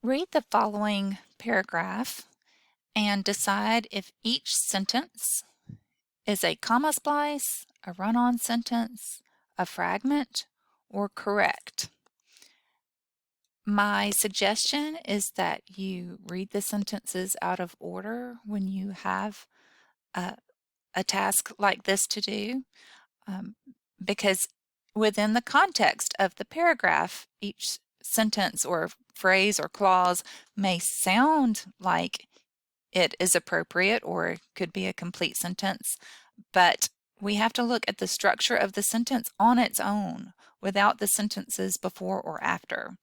Read the following paragraph and decide if each sentence is a comma splice, a run-on sentence, a fragment, or correct. My suggestion is that you read the sentences out of order when you have a task like this to do, because within the context of the paragraph, each sentence or phrase or clause may sound like it is appropriate or could be a complete sentence, but we have to look at the structure of the sentence on its own without the sentences before or after.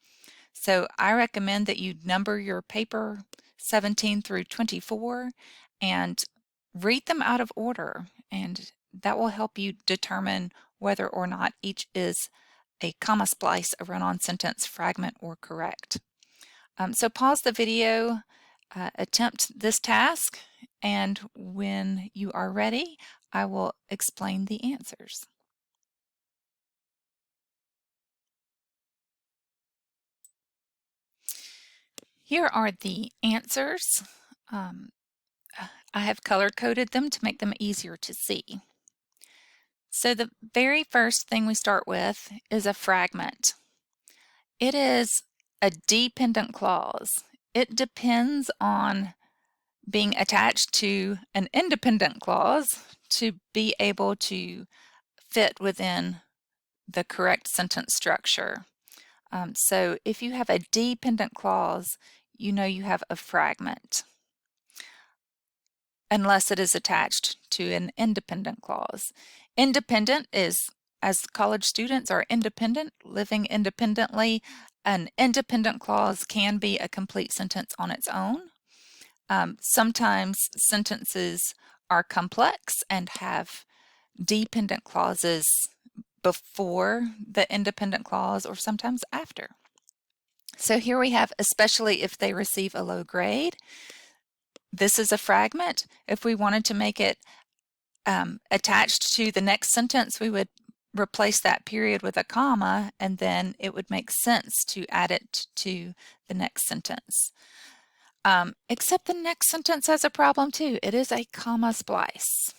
So I recommend that you number your paper 17 through 24 and read them out of order, and that will help you determine whether or not each is a comma splice, a run-on sentence, fragment, or correct. So pause the video, attempt this task, and when you are ready, I will explain the answers. Here are the answers. I have color-coded them to make them easier to see. So the very first thing we start with is a fragment. It is a dependent clause. It depends on being attached to an independent clause to be able to fit within the correct sentence structure. So if you have a dependent clause, you know you have a fragment, unless it is attached to an independent clause. Independent is, as college students are independent, living independently, an independent clause can be a complete sentence on its own. Sometimes sentences are complex and have dependent clauses before the independent clause or sometimes after. So here we have, especially if they receive a low grade. This is a fragment. If we wanted to make it attached to the next sentence, we would replace that period with a comma, and then it would make sense to add it to the next sentence. Except the next sentence has a problem too. It is a comma splice.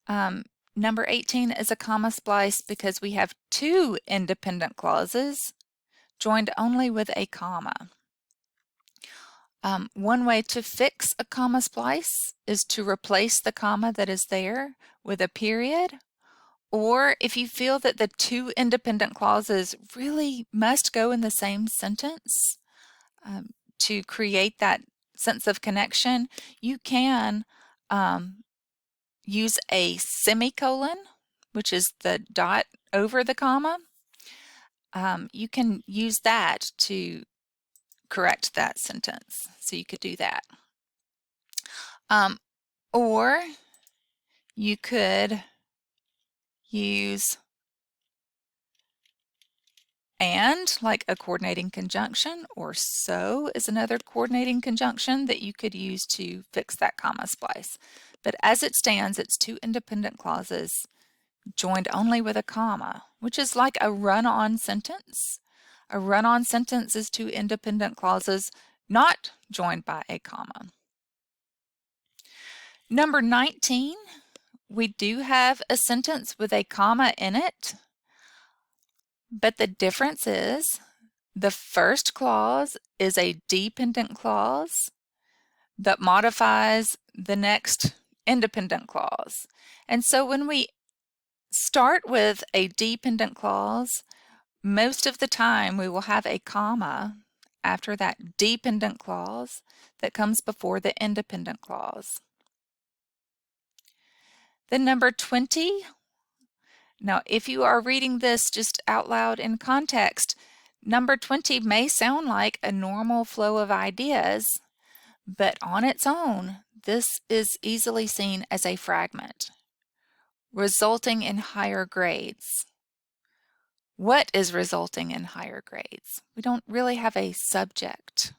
Number 18 is a comma splice because we have two independent clauses joined only with a comma. One way to fix a comma splice is to replace the comma that is there with a period, or if you feel that the two independent clauses really must go in the same sentence to create that sense of connection, you can use a semicolon, which is the dot over the comma. You can use that to correct that sentence. So you could do that. Or you could use and, like a coordinating conjunction, or so is another coordinating conjunction that you could use to fix that comma splice. But as it stands, it's two independent clauses joined only with a comma, which is like a run-on sentence. A run-on sentence is two independent clauses not joined by a comma. Number 19, we do have a sentence with a comma in it, but the difference is the first clause is a dependent clause that modifies the next independent clause. And so when we start with a dependent clause, most of the time we will have a comma after that dependent clause that comes before the independent clause. Then number 20, now if you are reading this just out loud in context, number 20 may sound like a normal flow of ideas, but on its own, this is easily seen as a fragment, resulting in higher grades. What is resulting in higher grades? We don't really have a subject.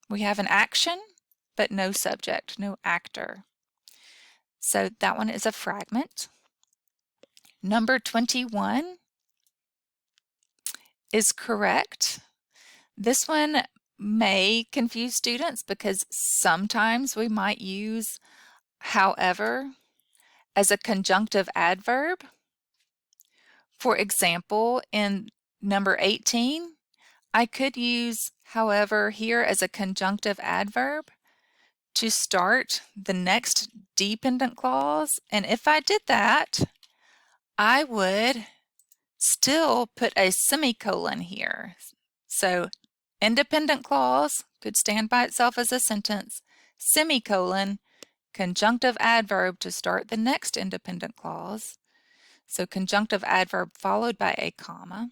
We have an action, but no subject, no actor. So that one is a fragment. Number 21 is correct. This one may confuse students because sometimes we might use however as a conjunctive adverb. For example, in number 18, I could use however here as a conjunctive adverb to start the next dependent clause. And if I did that, I would still put a semicolon here. So independent clause could stand by itself as a sentence, semicolon, conjunctive adverb to start the next independent clause. So conjunctive adverb followed by a comma.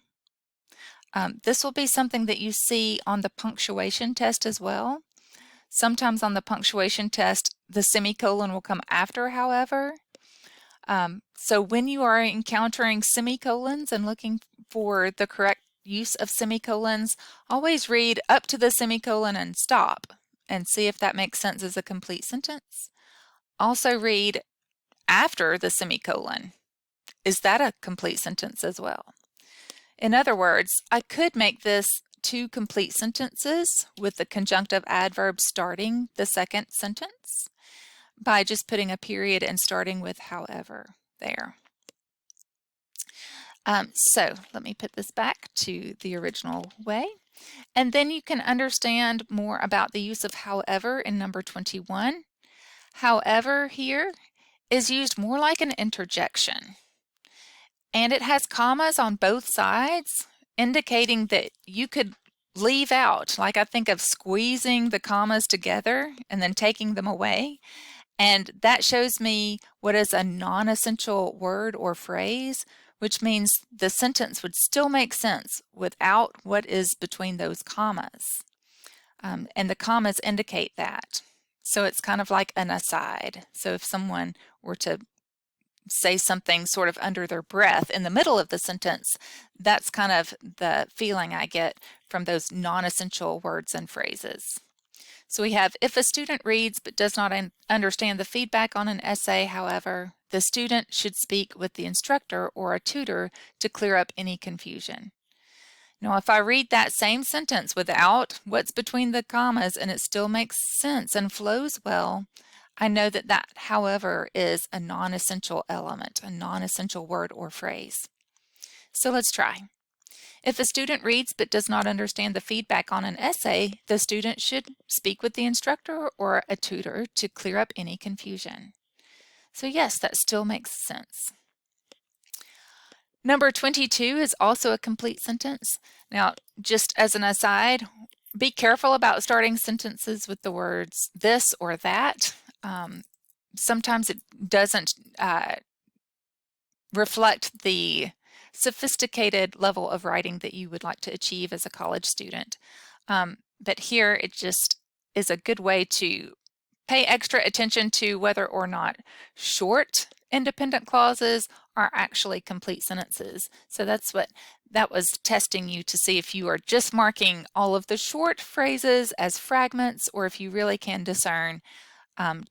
This will be something that you see on the punctuation test as well. Sometimes on the punctuation test, the semicolon will come after however. So when you are encountering semicolons and looking for the correct use of semicolons, always read up to the semicolon and stop and see if that makes sense as a complete sentence. Also read after the semicolon. Is that a complete sentence as well? In other words, I could make this two complete sentences with the conjunctive adverb starting the second sentence by just putting a period and starting with however there. So let me put this back to the original way. And then you can understand more about the use of however in number 21. However here is used more like an interjection. And it has commas on both sides, indicating that you could leave out, like I think of squeezing the commas together and then taking them away. And that shows me what is a non-essential word or phrase, which means the sentence would still make sense without what is between those commas. And the commas indicate that. So it's kind of like an aside. So if someone were to say something sort of under their breath in the middle of the sentence, that's kind of the feeling I get from those non-essential words and phrases. So we have, if a student reads but does not understand the feedback on an essay, however, the student should speak with the instructor or a tutor to clear up any confusion. Now, if I read that same sentence without what's between the commas and it still makes sense and flows well, I know that that, however, is a non-essential element, a non-essential word or phrase. So let's try. If a student reads but does not understand the feedback on an essay, the student should speak with the instructor or a tutor to clear up any confusion. So yes, that still makes sense. Number 22 is also a complete sentence. Now, just as an aside, be careful about starting sentences with the words this or that. Sometimes it doesn't reflect the sophisticated level of writing that you would like to achieve as a college student. But here it just is a good way to pay extra attention to whether or not short independent clauses are actually complete sentences. So that's what that was testing you to see if you are just marking all of the short phrases as fragments or if you really can discern,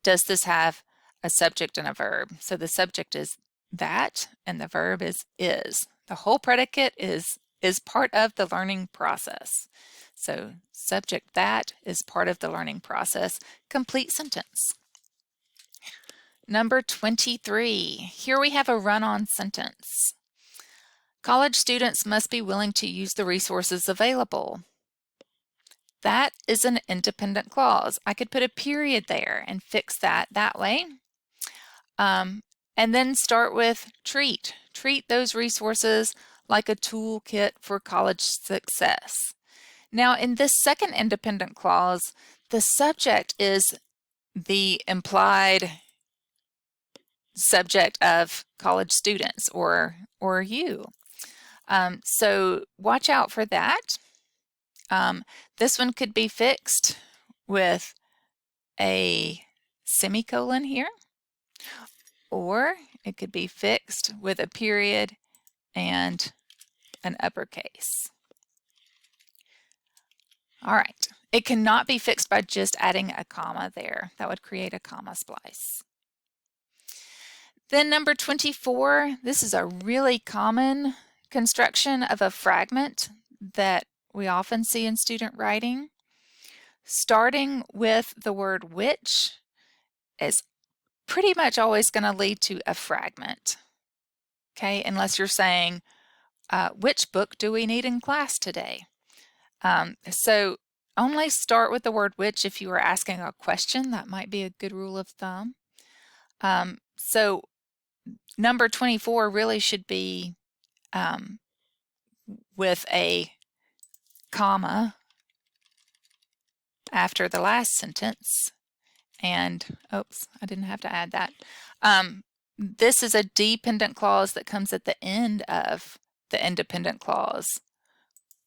does this have a subject and a verb? So the subject is that and the verb is. The whole predicate is part of the learning process. So subject that is part of the learning process. Complete sentence. Number 23. Here we have a run-on sentence. College students must be willing to use the resources available. That is an independent clause. I could put a period there and fix that way. And then start with treat. Treat those resources like a toolkit for college success. Now, in this second independent clause, the subject is the implied subject of college students or you. So watch out for that. This one could be fixed with a semicolon here, or it could be fixed with a period and an uppercase. All right, it cannot be fixed by just adding a comma there. That would create a comma splice. Then number 24, this is a really common construction of a fragment that we often see in student writing. starting with the word which is pretty much always going to lead to a fragment. Okay, unless you're saying, which book do we need in class today? So only start with the word which if you are asking a question. That might be a good rule of thumb. So number 24 really should be with a comma after the last sentence. And, oops, I didn't have to add that. This is a dependent clause that comes at the end of the independent clause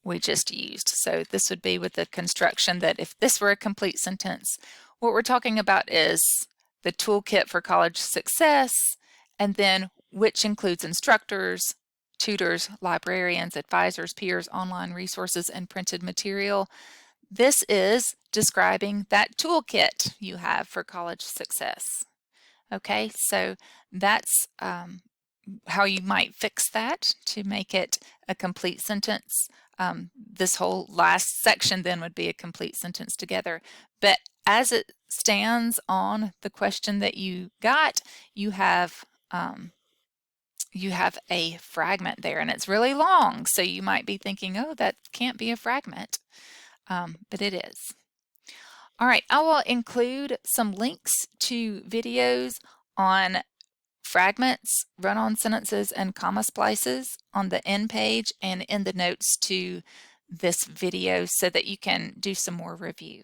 we just used. So this would be with the construction that if this were a complete sentence, what we're talking about is the toolkit for college success, and then which includes instructors, tutors, librarians, advisors, peers, online resources, and printed material. This is describing that toolkit you have for college success. Okay, so that's how you might fix that to make it a complete sentence. This whole last section then would be a complete sentence together. But as it stands on the question that you got, you have a fragment there, and it's really long. So you might be thinking, oh, that can't be a fragment, but it is. All right, I will include some links to videos on fragments, run-on sentences, and comma splices on the end page and in the notes to this video so that you can do some more review.